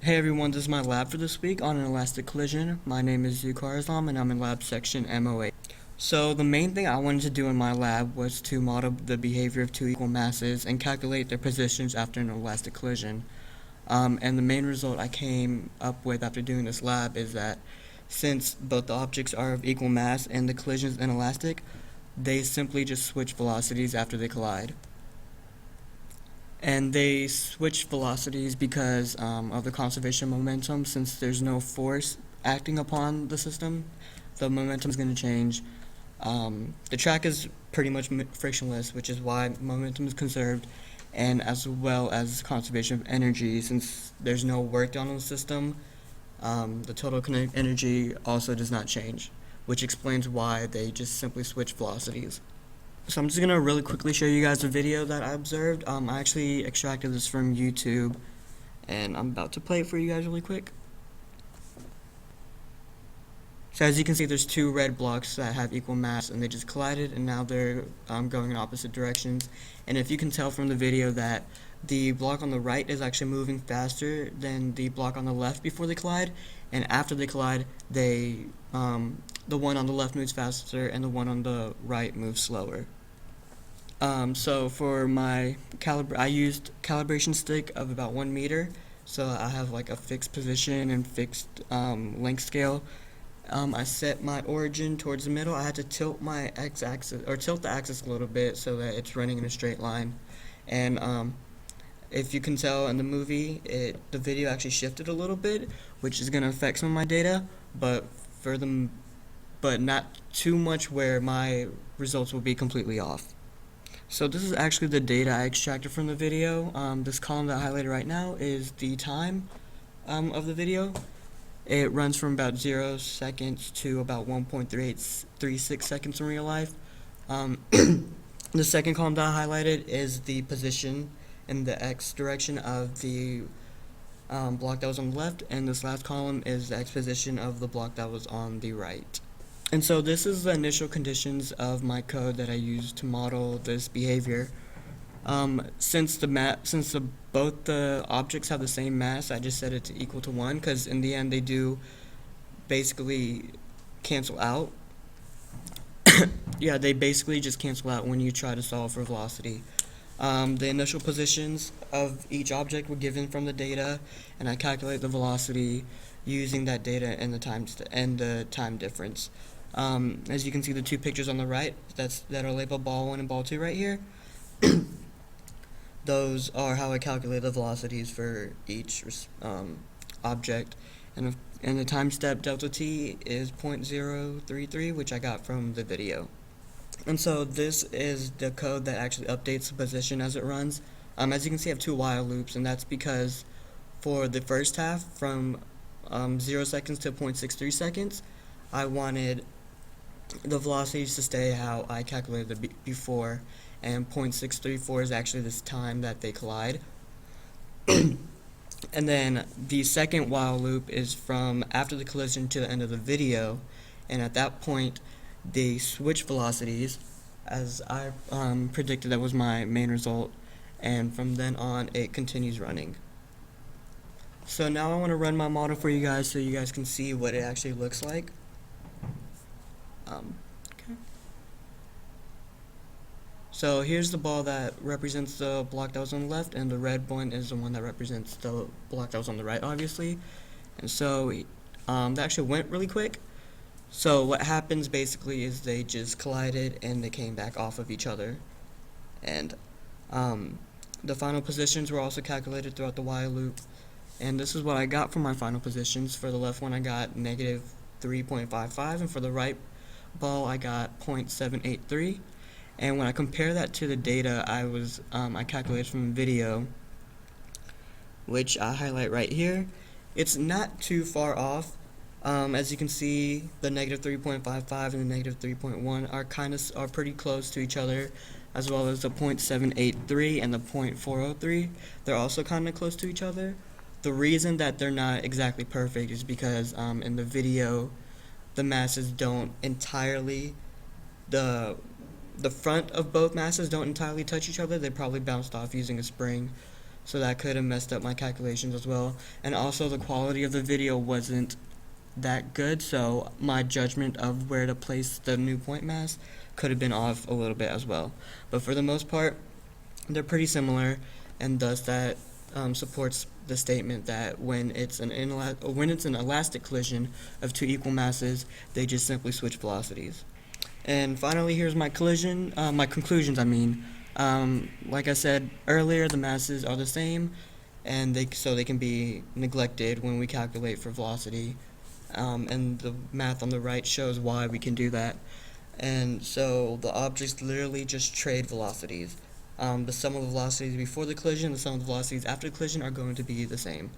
Hey everyone, this is my lab for this week on an elastic collision. My name is Zulqar and I'm in lab section MO8. So the main thing I wanted to do in my lab was to model the behavior of two equal masses and calculate their positions after an elastic collision. And the main result I came up with after doing this lab is that since both the objects are of equal mass and the collision is inelastic, they simply just switch velocities after they collide. And they switch velocities because of the conservation of momentum. Since there's no force acting upon the system, the momentum is going to change. The track is pretty much frictionless, which is why momentum is conserved, and as well as conservation of energy. Since there's no work done on the system, the total kinetic energy also does not change, which explains why they just simply switch velocities. So I'm just going to really quickly show you guys a video that I observed. I actually extracted this from YouTube, and I'm about to play it for you guys really quick. So as you can see, there's two red blocks that have equal mass, and they just collided, and now they're going in opposite directions. And if you can tell from the video that the block on the right is actually moving faster than the block on the left before they collide, and after they collide, the one on the left moves faster, and the one on the right moves slower. So for my I used calibration stick of about 1 meter, so I have like a fixed position and fixed length scale. I set my origin towards the middle. I had to tilt my x-axis, or tilt the axis a little bit so that it's running in a straight line. And if you can tell in the movie, the video actually shifted a little bit, which is going to affect some of my data, but not too much where my results will be completely off. So this is actually the data I extracted from the video. This column that I highlighted right now is the time of the video. It runs from about 0 seconds to about 1.36 seconds in real life. The second column that I highlighted is the position in the x direction of the block that was on the left, and this last column is the x position of the block that was on the right. And so this is the initial conditions of my code that I used to model this behavior. Since both the objects have the same mass, I just set it to equal to 1, because in the end they do basically cancel out. Yeah, they basically just cancel out when you try to solve for velocity. The initial positions of each object were given from the data, and I calculate the velocity using that data and the time difference. As you can see, the two pictures on the right that are labeled ball 1 and ball 2 right here, those are how I calculate the velocities for each object, and the time step delta t is 0.033, which I got from the video. And so this is the code that actually updates the position as it runs. As you can see, I have two while loops, and that's because for the first half, from 0 seconds to 0.63 seconds, I wanted the velocities to stay how I calculated it before, and 0.634 is actually this time that they collide. And then the second while loop is from after the collision to the end of the video, and at that point they switch velocities, as I predicted. That was my main result, and from then on it continues running. So now I want to run my model for you guys so you guys can see what it actually looks like. Okay. So here's the ball that represents the block that was on the left, and the red one is the one that represents the block that was on the right, obviously. And so that actually went really quick. So what happens basically is they just collided and they came back off of each other. And the final positions were also calculated throughout the while loop. And this is what I got from my final positions. For the left one, I got negative 3.55, and for the right ball, I got 0.783. And when I compare that to the data I calculated from the video, which I highlight right here, it's not too far off. As you can see, the negative 3.55 and the negative 3.1 are pretty close to each other, as well as the 0.783 and the 0.403. They're also kind of close to each other. The reason that they're not exactly perfect is because in the video, the masses don't entirely, the front of both masses don't entirely touch each other. They probably bounced off using a spring. so that could have messed up my calculations as well. And also the quality of the video wasn't that good, so my judgment of where to place the new point mass could have been off a little bit as well. But for the most part, they're pretty similar, and thus that supports the statement that when it's an elastic collision of two equal masses, they just simply switch velocities. And finally, here's my conclusions. Like I said earlier, the masses are the same, and they can be neglected when we calculate for velocity. And the math on the right shows why we can do that. And so the objects literally just trade velocities. The sum of the velocities before the collision, the sum of the velocities after the collision are going to be the same.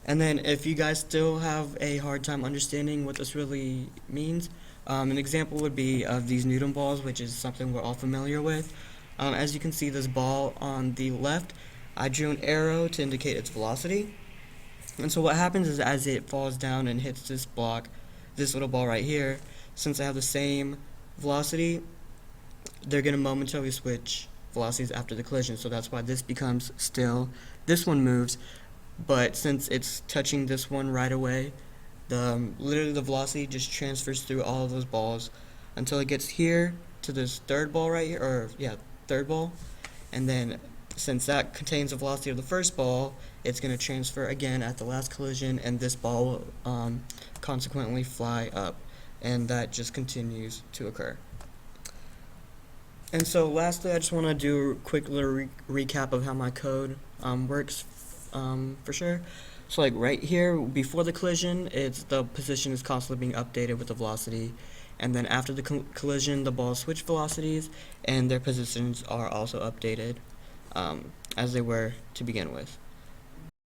And then if you guys still have a hard time understanding what this really means, an example would be of these Newton balls, which is something we're all familiar with. As you can see, this ball on the left, I drew an arrow to indicate its velocity. And so what happens is as it falls down and hits this block, this little ball right here, since they have the same velocity, they're going to momentarily switch velocities after the collision. So that's why this becomes still. This one moves, but since it's touching this one right away, literally the velocity just transfers through all of those balls until it gets here to this third ball right here, third ball, and then since that contains the velocity of the first ball, it's going to transfer again at the last collision, and this ball will consequently fly up, and that just continues to occur. And so lastly, I just want to do a quick little recap of how my code works for sure. So like right here, before the collision, the position is constantly being updated with the velocity, and then after the collision, the balls switch velocities, and their positions are also updated as they were to begin with.